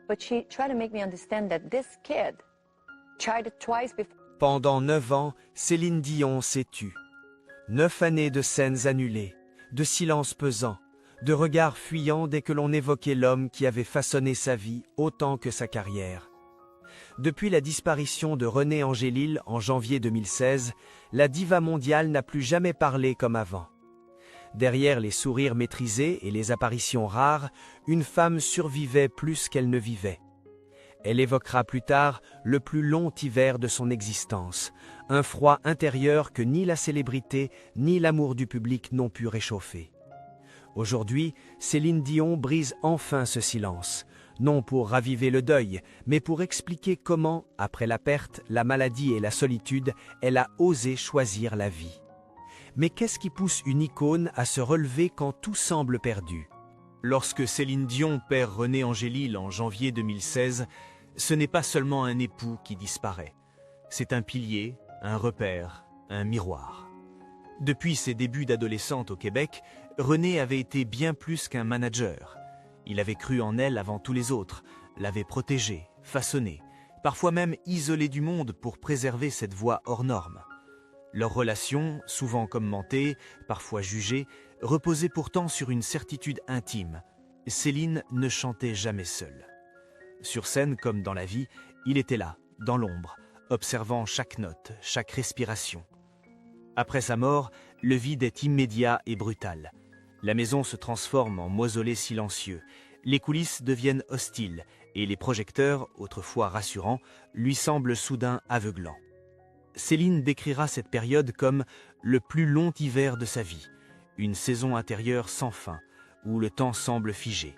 But she tried to make me understand that this kid tried twice before. Pendant 9 ans, Céline Dion s'est tue. 9 années de scènes annulées, de silence pesant, de regards fuyants dès que l'on évoquait l'homme qui avait façonné sa vie autant que sa carrière. Depuis la disparition de René Angélil en janvier 2016, la diva mondiale n'a plus jamais parlé comme avant. Derrière les sourires maîtrisés et les apparitions rares, une femme survivait plus qu'elle ne vivait. Elle évoquera plus tard le plus long hiver de son existence, un froid intérieur que ni la célébrité ni l'amour du public n'ont pu réchauffer. Aujourd'hui, Céline Dion brise enfin ce silence, non pour raviver le deuil, mais pour expliquer comment, après la perte, la maladie et la solitude, elle a osé choisir la vie. Mais qu'est-ce qui pousse une icône à se relever quand tout semble perdu? Lorsque Céline Dion perd René Angélil en janvier 2016, ce n'est pas seulement un époux qui disparaît. C'est un pilier, un repère, un miroir. Depuis ses débuts d'adolescente au Québec, René avait été bien plus qu'un manager. Il avait cru en elle avant tous les autres, l'avait protégée, façonnée, parfois même isolée du monde pour préserver cette voix hors norme. Leur relation, souvent commentée, parfois jugée, reposait pourtant sur une certitude intime. Céline ne chantait jamais seule. Sur scène comme dans la vie, il était là, dans l'ombre, observant chaque note, chaque respiration. Après sa mort, le vide est immédiat et brutal. La maison se transforme en mausolée silencieux, les coulisses deviennent hostiles et les projecteurs, autrefois rassurants, lui semblent soudain aveuglants. Céline décrira cette période comme le plus long hiver de sa vie, une saison intérieure sans fin, où le temps semble figé.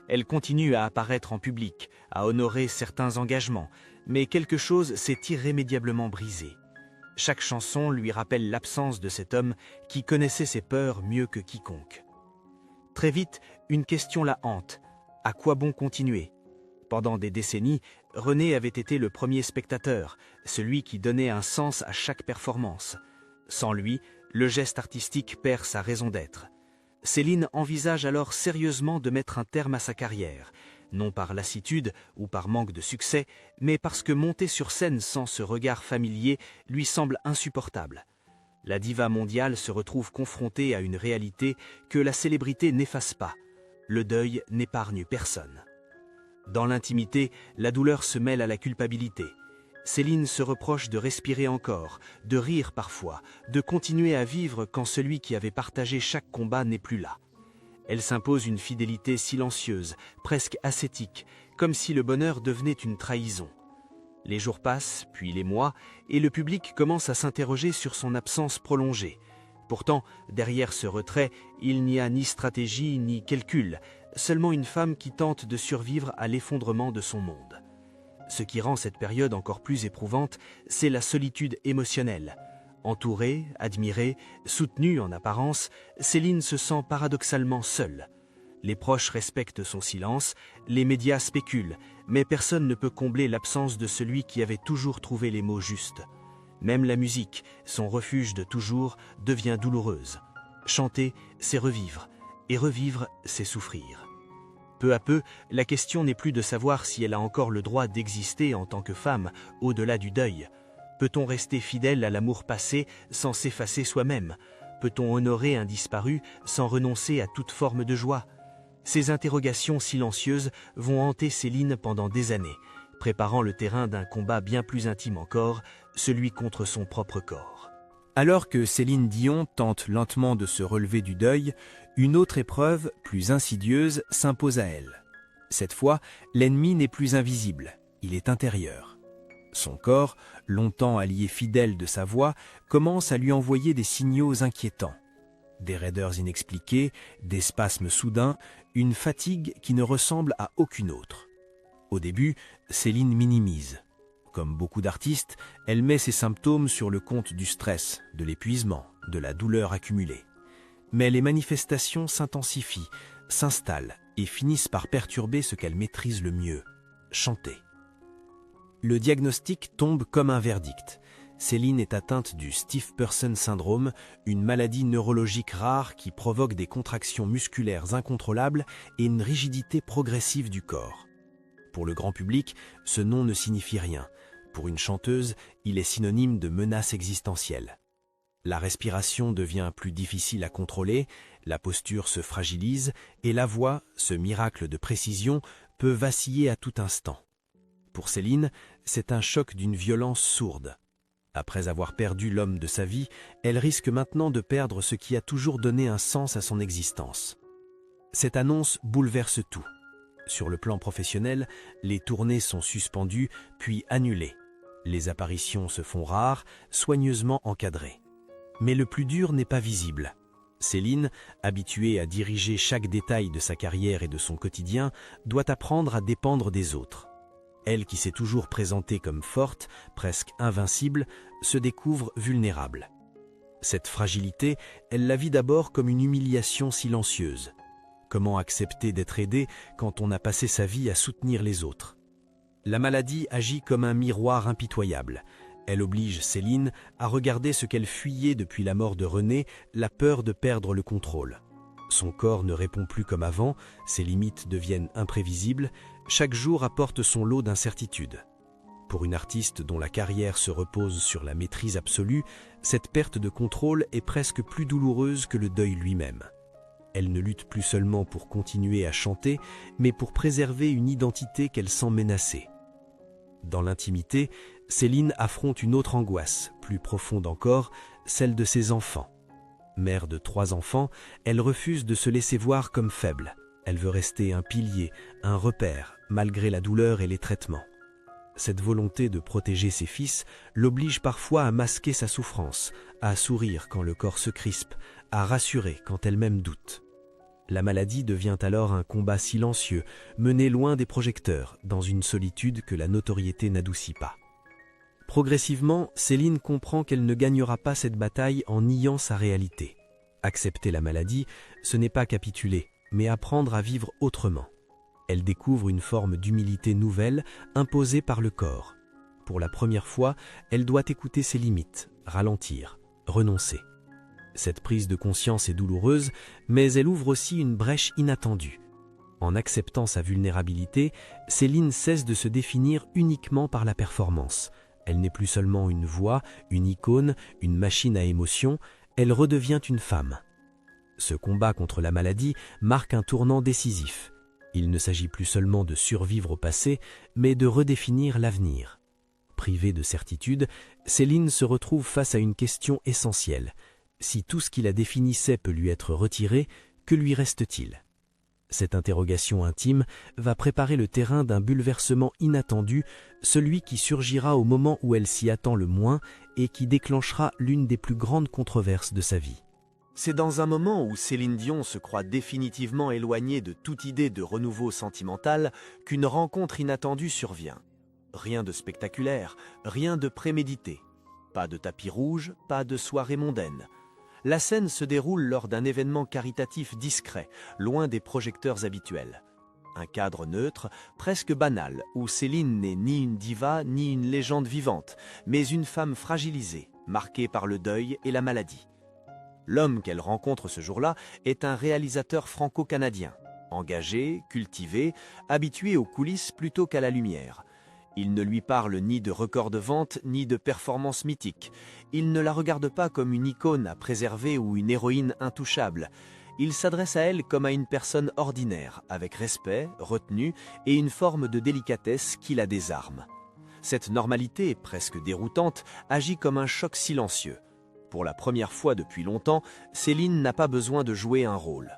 Elle continue à apparaître en public, à honorer certains engagements, mais quelque chose s'est irrémédiablement brisé. Chaque chanson lui rappelle l'absence de cet homme qui connaissait ses peurs mieux que quiconque. Très vite, une question la hante. À quoi bon continuer? Pendant des décennies, René avait été le premier spectateur, celui qui donnait un sens à chaque performance. Sans lui, le geste artistique perd sa raison d'être. Céline envisage alors sérieusement de mettre un terme à sa carrière, non par lassitude ou par manque de succès, mais parce que monter sur scène sans ce regard familier lui semble insupportable. La diva mondiale se retrouve confrontée à une réalité que la célébrité n'efface pas. Le deuil n'épargne personne. Dans l'intimité, la douleur se mêle à la culpabilité. Céline se reproche de respirer encore, de rire parfois, de continuer à vivre quand celui qui avait partagé chaque combat n'est plus là. Elle s'impose une fidélité silencieuse, presque ascétique, comme si le bonheur devenait une trahison. Les jours passent, puis les mois, et le public commence à s'interroger sur son absence prolongée. Pourtant, derrière ce retrait, il n'y a ni stratégie ni calcul, seulement une femme qui tente de survivre à l'effondrement de son monde. Ce qui rend cette période encore plus éprouvante, c'est la solitude émotionnelle. Entourée, admirée, soutenue en apparence, Céline se sent paradoxalement seule. Les proches respectent son silence, les médias spéculent, mais personne ne peut combler l'absence de celui qui avait toujours trouvé les mots justes. Même la musique, son refuge de toujours, devient douloureuse. Chanter, c'est revivre, et revivre, c'est souffrir. Peu à peu, la question n'est plus de savoir si elle a encore le droit d'exister en tant que femme, au-delà du deuil. Peut-on rester fidèle à l'amour passé sans s'effacer soi-même? Peut-on honorer un disparu sans renoncer à toute forme de joie? Ces interrogations silencieuses vont hanter Céline pendant des années, préparant le terrain d'un combat bien plus intime encore, celui contre son propre corps. Alors que Céline Dion tente lentement de se relever du deuil, une autre épreuve, plus insidieuse, s'impose à elle. Cette fois, l'ennemi n'est plus invisible, il est intérieur. Son corps, longtemps allié fidèle de sa voix, commence à lui envoyer des signaux inquiétants. Des raideurs inexpliquées, des spasmes soudains, une fatigue qui ne ressemble à aucune autre. Au début, Céline minimise. Comme beaucoup d'artistes, elle met ses symptômes sur le compte du stress, de l'épuisement, de la douleur accumulée. Mais les manifestations s'intensifient, s'installent et finissent par perturber ce qu'elle maîtrise le mieux, chanter. Le diagnostic tombe comme un verdict. Céline est atteinte du Stiff Person Syndrome, une maladie neurologique rare qui provoque des contractions musculaires incontrôlables et une rigidité progressive du corps. Pour le grand public, ce nom ne signifie rien. Pour une chanteuse, il est synonyme de menace existentielle. La respiration devient plus difficile à contrôler, la posture se fragilise et la voix, ce miracle de précision, peut vaciller à tout instant. Pour Céline, c'est un choc d'une violence sourde. Après avoir perdu l'homme de sa vie, elle risque maintenant de perdre ce qui a toujours donné un sens à son existence. Cette annonce bouleverse tout. Sur le plan professionnel, les tournées sont suspendues puis annulées. Les apparitions se font rares, soigneusement encadrées. Mais le plus dur n'est pas visible. Céline, habituée à diriger chaque détail de sa carrière et de son quotidien, doit apprendre à dépendre des autres. Elle qui s'est toujours présentée comme forte, presque invincible, se découvre vulnérable. Cette fragilité, elle la vit d'abord comme une humiliation silencieuse. Comment accepter d'être aidée quand on a passé sa vie à soutenir les autres? La maladie agit comme un miroir impitoyable. Elle oblige Céline à regarder ce qu'elle fuyait depuis la mort de René, la peur de perdre le contrôle. Son corps ne répond plus comme avant, ses limites deviennent imprévisibles, chaque jour apporte son lot d'incertitudes. Pour une artiste dont la carrière se repose sur la maîtrise absolue, cette perte de contrôle est presque plus douloureuse que le deuil lui-même. Elle ne lutte plus seulement pour continuer à chanter, mais pour préserver une identité qu'elle sent menacée. Dans l'intimité, Céline affronte une autre angoisse, plus profonde encore, celle de ses enfants. Mère de 3 enfants, elle refuse de se laisser voir comme faible. Elle veut rester un pilier, un repère, malgré la douleur et les traitements. Cette volonté de protéger ses fils l'oblige parfois à masquer sa souffrance, à sourire quand le corps se crispe, à rassurer quand elle-même doute. La maladie devient alors un combat silencieux, mené loin des projecteurs, dans une solitude que la notoriété n'adoucit pas. Progressivement, Céline comprend qu'elle ne gagnera pas cette bataille en niant sa réalité. Accepter la maladie, ce n'est pas capituler, mais apprendre à vivre autrement. Elle découvre une forme d'humilité nouvelle imposée par le corps. Pour la première fois, elle doit écouter ses limites, ralentir, renoncer. Cette prise de conscience est douloureuse, mais elle ouvre aussi une brèche inattendue. En acceptant sa vulnérabilité, Céline cesse de se définir uniquement par la performance. Elle n'est plus seulement une voix, une icône, une machine à émotion, elle redevient une femme. Ce combat contre la maladie marque un tournant décisif. Il ne s'agit plus seulement de survivre au passé, mais de redéfinir l'avenir. Privée de certitude, Céline se retrouve face à une question essentielle. Si tout ce qui la définissait peut lui être retiré, que lui reste-t-il? Cette interrogation intime va préparer le terrain d'un bouleversement inattendu, celui qui surgira au moment où elle s'y attend le moins et qui déclenchera l'une des plus grandes controverses de sa vie. C'est dans un moment où Céline Dion se croit définitivement éloignée de toute idée de renouveau sentimental qu'une rencontre inattendue survient. Rien de spectaculaire, rien de prémédité. Pas de tapis rouge, pas de soirée mondaine. La scène se déroule lors d'un événement caritatif discret, loin des projecteurs habituels. Un cadre neutre, presque banal, où Céline n'est ni une diva ni une légende vivante, mais une femme fragilisée, marquée par le deuil et la maladie. L'homme qu'elle rencontre ce jour-là est un réalisateur franco-canadien, engagé, cultivé, habitué aux coulisses plutôt qu'à la lumière. Il ne lui parle ni de records de vente, ni de performances mythiques. Il ne la regarde pas comme une icône à préserver ou une héroïne intouchable. Il s'adresse à elle comme à une personne ordinaire, avec respect, retenue et une forme de délicatesse qui la désarme. Cette normalité, presque déroutante, agit comme un choc silencieux. Pour la première fois depuis longtemps, Céline n'a pas besoin de jouer un rôle.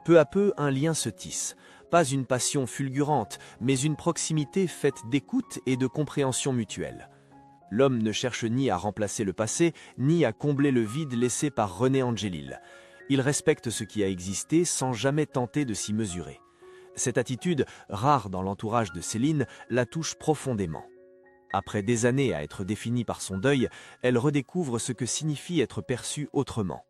Peu à peu, un lien se tisse. Pas une passion fulgurante, mais une proximité faite d'écoute et de compréhension mutuelle. L'homme ne cherche ni à remplacer le passé, ni à combler le vide laissé par René Angélil. Il respecte ce qui a existé sans jamais tenter de s'y mesurer. Cette attitude, rare dans l'entourage de Céline, la touche profondément. Après des années à être définie par son deuil, elle redécouvre ce que signifie être perçue autrement.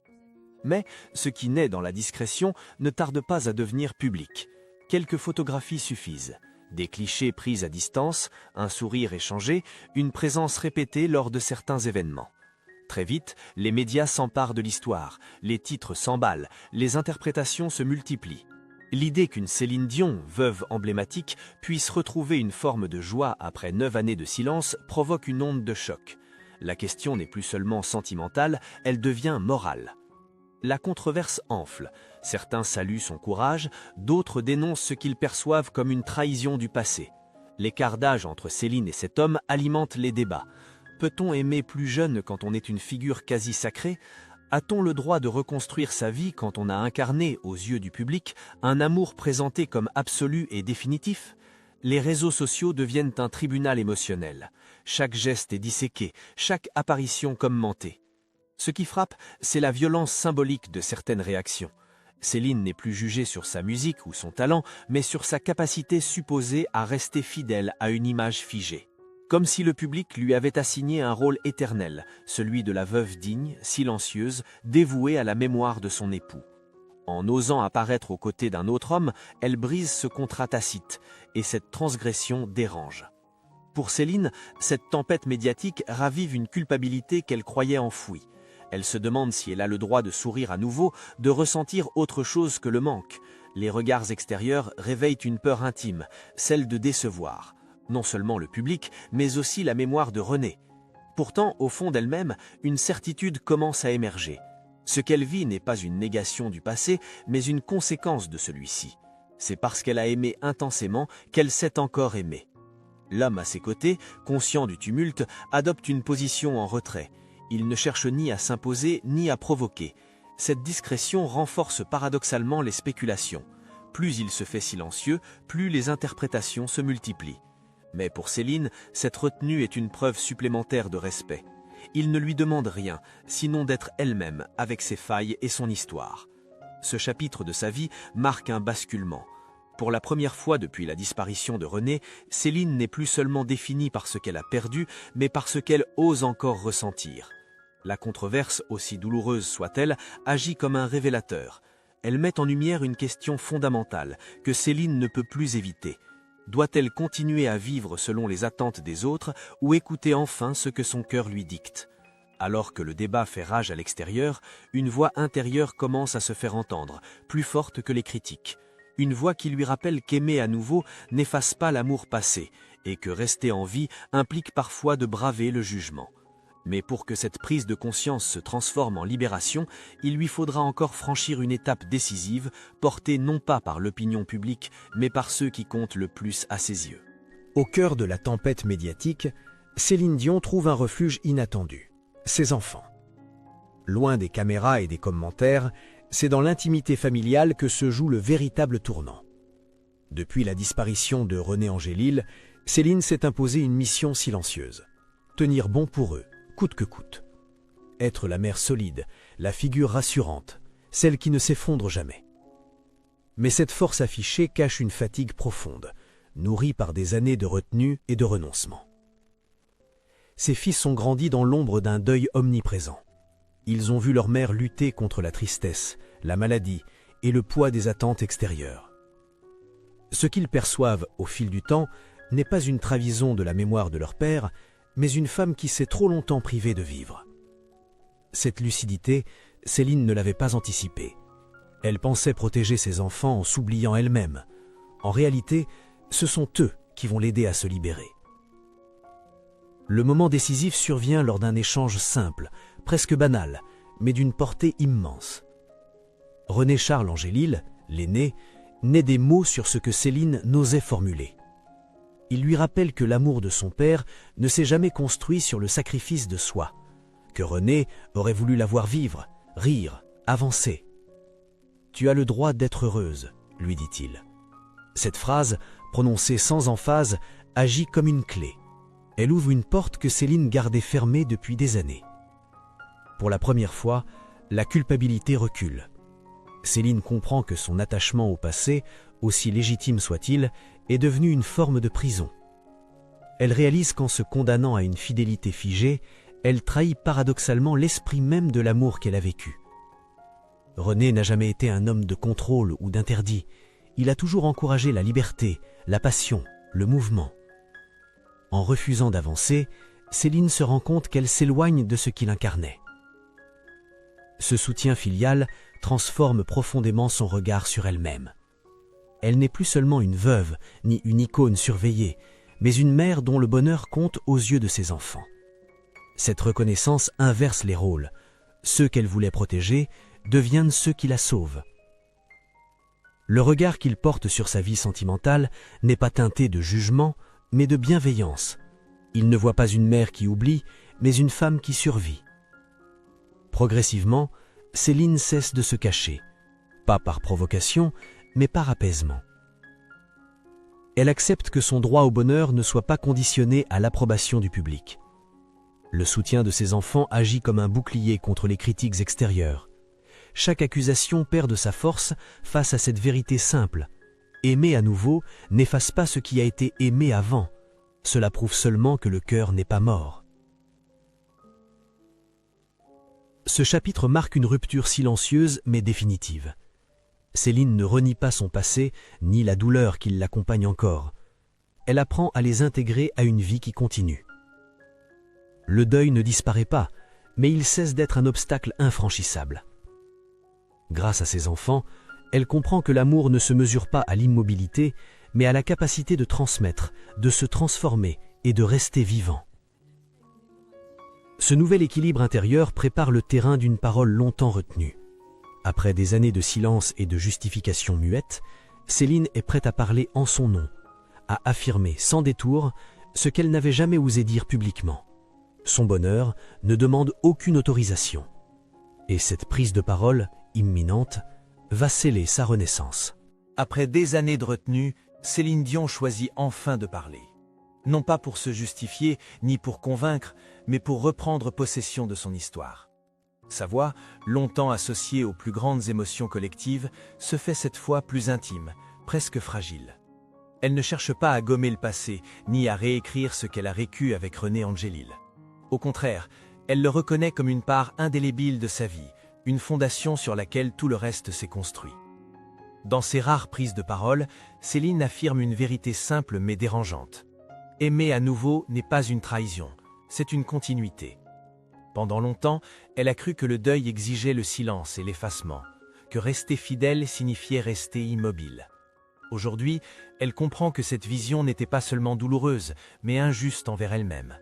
Mais ce qui naît dans la discrétion ne tarde pas à devenir public. Quelques photographies suffisent. Des clichés pris à distance, un sourire échangé, une présence répétée lors de certains événements. Très vite, les médias s'emparent de l'histoire, les titres s'emballent, les interprétations se multiplient. L'idée qu'une Céline Dion, veuve emblématique, puisse retrouver une forme de joie après 9 années de silence provoque une onde de choc. La question n'est plus seulement sentimentale, elle devient morale. La controverse enfle. Certains saluent son courage, d'autres dénoncent ce qu'ils perçoivent comme une trahison du passé. L'écart d'âge entre Céline et cet homme alimente les débats. Peut-on aimer plus jeune quand on est une figure quasi sacrée ? A-t-on le droit de reconstruire sa vie quand on a incarné, aux yeux du public, un amour présenté comme absolu et définitif ? Les réseaux sociaux deviennent un tribunal émotionnel. Chaque geste est disséqué, chaque apparition commentée. Ce qui frappe, c'est la violence symbolique de certaines réactions. Céline n'est plus jugée sur sa musique ou son talent, mais sur sa capacité supposée à rester fidèle à une image figée. Comme si le public lui avait assigné un rôle éternel, celui de la veuve digne, silencieuse, dévouée à la mémoire de son époux. En osant apparaître aux côtés d'un autre homme, elle brise ce contrat tacite, et cette transgression dérange. Pour Céline, cette tempête médiatique ravive une culpabilité qu'elle croyait enfouie. Elle se demande si elle a le droit de sourire à nouveau, de ressentir autre chose que le manque. Les regards extérieurs réveillent une peur intime, celle de décevoir. Non seulement le public, mais aussi la mémoire de René. Pourtant, au fond d'elle-même, une certitude commence à émerger. Ce qu'elle vit n'est pas une négation du passé, mais une conséquence de celui-ci. C'est parce qu'elle a aimé intensément qu'elle sait encore aimer. L'homme à ses côtés, conscient du tumulte, adopte une position en retrait. Il ne cherche ni à s'imposer, ni à provoquer. Cette discrétion renforce paradoxalement les spéculations. Plus il se fait silencieux, plus les interprétations se multiplient. Mais pour Céline, cette retenue est une preuve supplémentaire de respect. Il ne lui demande rien, sinon d'être elle-même, avec ses failles et son histoire. Ce chapitre de sa vie marque un basculement. Pour la première fois depuis la disparition de René, Céline n'est plus seulement définie par ce qu'elle a perdu, mais par ce qu'elle ose encore ressentir. La controverse, aussi douloureuse soit-elle, agit comme un révélateur. Elle met en lumière une question fondamentale, que Céline ne peut plus éviter. Doit-elle continuer à vivre selon les attentes des autres ou écouter enfin ce que son cœur lui dicte ? Alors que le débat fait rage à l'extérieur, une voix intérieure commence à se faire entendre, plus forte que les critiques. Une voix qui lui rappelle qu'aimer à nouveau n'efface pas l'amour passé et que rester en vie implique parfois de braver le jugement. Mais pour que cette prise de conscience se transforme en libération, il lui faudra encore franchir une étape décisive, portée non pas par l'opinion publique, mais par ceux qui comptent le plus à ses yeux. Au cœur de la tempête médiatique, Céline Dion trouve un refuge inattendu, ses enfants. Loin des caméras et des commentaires, c'est dans l'intimité familiale que se joue le véritable tournant. Depuis la disparition de René Angélil, Céline s'est imposée une mission silencieuse. Tenir bon pour eux, coûte que coûte. Être la mère solide, la figure rassurante, celle qui ne s'effondre jamais. Mais cette force affichée cache une fatigue profonde, nourrie par des années de retenue et de renoncement. Ses fils ont grandi dans l'ombre d'un deuil omniprésent. Ils ont vu leur mère lutter contre la tristesse, la maladie et le poids des attentes extérieures. Ce qu'ils perçoivent au fil du temps n'est pas une trahison de la mémoire de leur père, mais une femme qui s'est trop longtemps privée de vivre. Cette lucidité, Céline ne l'avait pas anticipée. Elle pensait protéger ses enfants en s'oubliant elle-même. En réalité, ce sont eux qui vont l'aider à se libérer. Le moment décisif survient lors d'un échange simple, presque banal, mais d'une portée immense. René Charles Angélil, l'aîné, naît des mots sur ce que Céline n'osait formuler. Il lui rappelle que l'amour de son père ne s'est jamais construit sur le sacrifice de soi, que René aurait voulu la voir vivre, rire, avancer. « Tu as le droit d'être heureuse », lui dit-il. Cette phrase, prononcée sans emphase, agit comme une clé. Elle ouvre une porte que Céline gardait fermée depuis des années. Pour la première fois, la culpabilité recule. Céline comprend que son attachement au passé, aussi légitime soit-il, est devenu une forme de prison. Elle réalise qu'en se condamnant à une fidélité figée, elle trahit paradoxalement l'esprit même de l'amour qu'elle a vécu. René n'a jamais été un homme de contrôle ou d'interdit. Il a toujours encouragé la liberté, la passion, le mouvement. En refusant d'avancer, Céline se rend compte qu'elle s'éloigne de ce qu'il incarnait. Ce soutien filial transforme profondément son regard sur elle-même. Elle n'est plus seulement une veuve, ni une icône surveillée, mais une mère dont le bonheur compte aux yeux de ses enfants. Cette reconnaissance inverse les rôles. Ceux qu'elle voulait protéger deviennent ceux qui la sauvent. Le regard qu'il porte sur sa vie sentimentale n'est pas teinté de jugement, mais de bienveillance. Il ne voit pas une mère qui oublie, mais une femme qui survit. Progressivement, Céline cesse de se cacher, pas par provocation, mais par apaisement. Elle accepte que son droit au bonheur ne soit pas conditionné à l'approbation du public. Le soutien de ses enfants agit comme un bouclier contre les critiques extérieures. Chaque accusation perd de sa force face à cette vérité simple. Aimer à nouveau n'efface pas ce qui a été aimé avant. Cela prouve seulement que le cœur n'est pas mort. Ce chapitre marque une rupture silencieuse mais définitive. Céline ne renie pas son passé, ni la douleur qui l'accompagne encore. Elle apprend à les intégrer à une vie qui continue. Le deuil ne disparaît pas, mais il cesse d'être un obstacle infranchissable. Grâce à ses enfants, elle comprend que l'amour ne se mesure pas à l'immobilité, mais à la capacité de transmettre, de se transformer et de rester vivant. Ce nouvel équilibre intérieur prépare le terrain d'une parole longtemps retenue. Après des années de silence et de justification muette, Céline est prête à parler en son nom, à affirmer sans détour ce qu'elle n'avait jamais osé dire publiquement. Son bonheur ne demande aucune autorisation. Et cette prise de parole, imminente, va sceller sa renaissance. Après des années de retenue, Céline Dion choisit enfin de parler. Non pas pour se justifier, ni pour convaincre, mais pour reprendre possession de son histoire. Sa voix, longtemps associée aux plus grandes émotions collectives, se fait cette fois plus intime, presque fragile. Elle ne cherche pas à gommer le passé, ni à réécrire ce qu'elle a vécu avec René Angélil. Au contraire, elle le reconnaît comme une part indélébile de sa vie, une fondation sur laquelle tout le reste s'est construit. Dans ses rares prises de parole, Céline affirme une vérité simple mais dérangeante. Aimer à nouveau n'est pas une trahison, c'est une continuité. Pendant longtemps, elle a cru que le deuil exigeait le silence et l'effacement, que rester fidèle signifiait rester immobile. Aujourd'hui, elle comprend que cette vision n'était pas seulement douloureuse, mais injuste envers elle-même.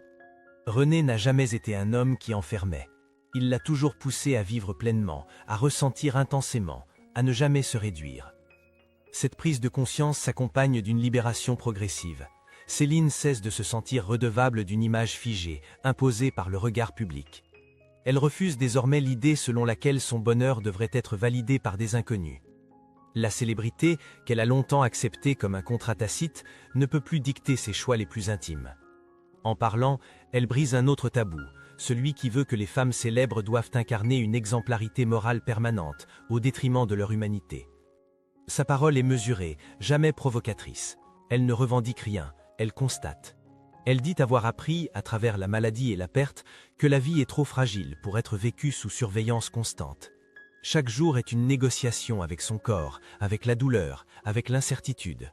René n'a jamais été un homme qui enfermait. Il l'a toujours poussée à vivre pleinement, à ressentir intensément, à ne jamais se réduire. Cette prise de conscience s'accompagne d'une libération progressive. Céline cesse de se sentir redevable d'une image figée, imposée par le regard public. Elle refuse désormais l'idée selon laquelle son bonheur devrait être validé par des inconnus. La célébrité, qu'elle a longtemps acceptée comme un contrat tacite, ne peut plus dicter ses choix les plus intimes. En parlant, elle brise un autre tabou, celui qui veut que les femmes célèbres doivent incarner une exemplarité morale permanente, au détriment de leur humanité. Sa parole est mesurée, jamais provocatrice. Elle ne revendique rien, elle constate. Elle dit avoir appris, à travers la maladie et la perte, que la vie est trop fragile pour être vécue sous surveillance constante. Chaque jour est une négociation avec son corps, avec la douleur, avec l'incertitude.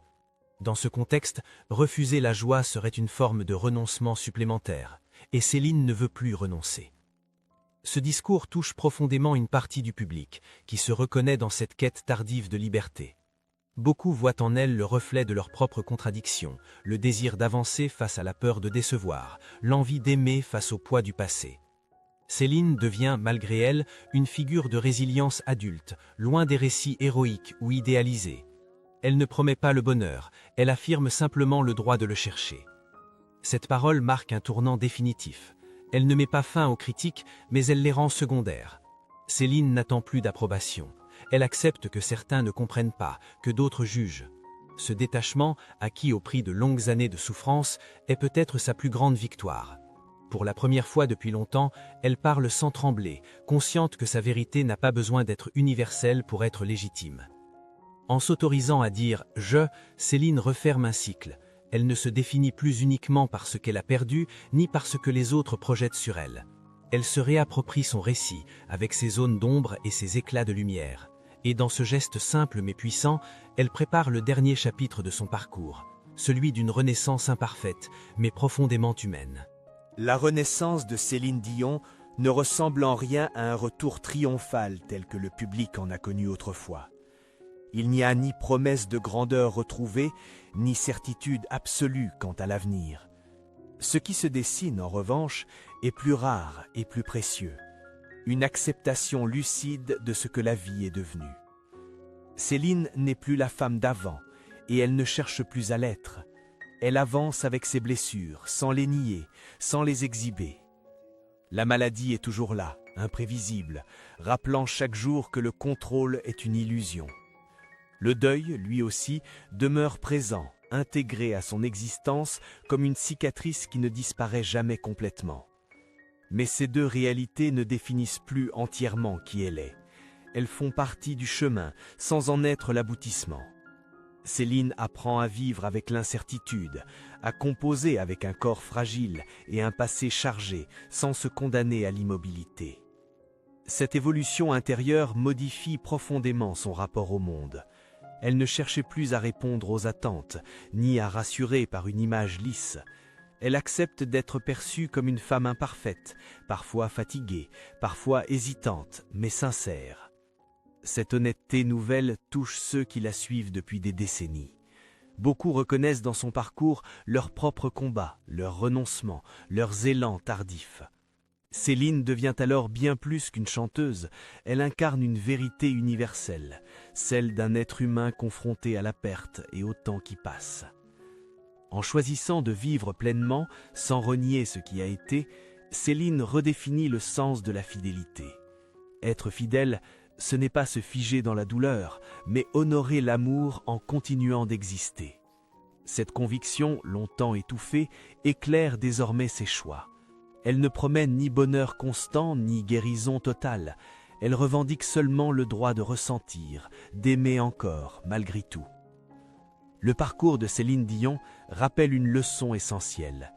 Dans ce contexte, refuser la joie serait une forme de renoncement supplémentaire, et Céline ne veut plus renoncer. Ce discours touche profondément une partie du public, qui se reconnaît dans cette quête tardive de liberté. Beaucoup voient en elle le reflet de leurs propres contradictions, le désir d'avancer face à la peur de décevoir, l'envie d'aimer face au poids du passé. Céline devient, malgré elle, une figure de résilience adulte, loin des récits héroïques ou idéalisés. Elle ne promet pas le bonheur, elle affirme simplement le droit de le chercher. Cette parole marque un tournant définitif. Elle ne met pas fin aux critiques, mais elle les rend secondaires. Céline n'attend plus d'approbation. Elle accepte que certains ne comprennent pas, que d'autres jugent. Ce détachement, acquis au prix de longues années de souffrance, est peut-être sa plus grande victoire. Pour la première fois depuis longtemps, elle parle sans trembler, consciente que sa vérité n'a pas besoin d'être universelle pour être légitime. En s'autorisant à dire « je », Céline referme un cycle. Elle ne se définit plus uniquement par ce qu'elle a perdu, ni par ce que les autres projettent sur elle. Elle se réapproprie son récit, avec ses zones d'ombre et ses éclats de lumière. Et dans ce geste simple mais puissant, elle prépare le dernier chapitre de son parcours. celui d'une renaissance imparfaite, mais profondément humaine. La renaissance de Céline Dion ne ressemble en rien à un retour triomphal tel que le public en a connu autrefois. Il n'y a ni promesse de grandeur retrouvée, ni certitude absolue quant à l'avenir. Ce qui se dessine, en revanche, est plus rare et plus précieux. Une acceptation lucide de ce que la vie est devenue. Céline n'est plus la femme d'avant, et elle ne cherche plus à l'être. Elle avance avec ses blessures, sans les nier, sans les exhiber. La maladie est toujours là, imprévisible, rappelant chaque jour que le contrôle est une illusion. Le deuil, lui aussi, demeure présent, intégré à son existence comme une cicatrice qui ne disparaît jamais complètement. Mais ces deux réalités ne définissent plus entièrement qui elle est. Elles font partie du chemin, sans en être l'aboutissement. Céline apprend à vivre avec l'incertitude, à composer avec un corps fragile et un passé chargé, sans se condamner à l'immobilité. Cette évolution intérieure modifie profondément son rapport au monde. Elle ne cherchait plus à répondre aux attentes, ni à rassurer par une image lisse. Elle accepte d'être perçue comme une femme imparfaite, parfois fatiguée, parfois hésitante, mais sincère. Cette honnêteté nouvelle touche ceux qui la suivent depuis des décennies. Beaucoup reconnaissent dans son parcours leurs propres combats, leurs renoncements, leurs élans tardifs. Céline devient alors bien plus qu'une chanteuse, elle incarne une vérité universelle, celle d'un être humain confronté à la perte et au temps qui passe. En choisissant de vivre pleinement, sans renier ce qui a été, Céline redéfinit le sens de la fidélité. Être fidèle, ce n'est pas se figer dans la douleur, mais honorer l'amour en continuant d'exister. Cette conviction, longtemps étouffée, éclaire désormais ses choix. Elle ne promène ni bonheur constant, ni guérison totale. Elle revendique seulement le droit de ressentir, d'aimer encore, malgré tout. Le parcours de Céline Dion rappelle une leçon essentielle.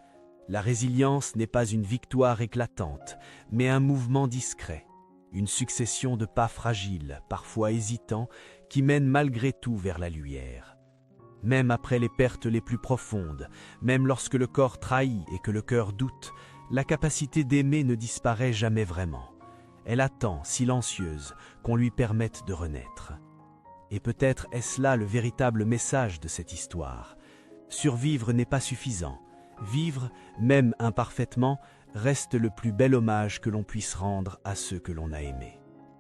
La résilience n'est pas une victoire éclatante, mais un mouvement discret. Une succession de pas fragiles, parfois hésitants, qui mènent malgré tout vers la lumière. Même après les pertes les plus profondes, même lorsque le corps trahit et que le cœur doute, la capacité d'aimer ne disparaît jamais vraiment. Elle attend, silencieuse, qu'on lui permette de renaître. Et peut-être est-ce là le véritable message de cette histoire. Survivre n'est pas suffisant. Vivre, même imparfaitement, reste le plus bel hommage que l'on puisse rendre à ceux que l'on a aimés.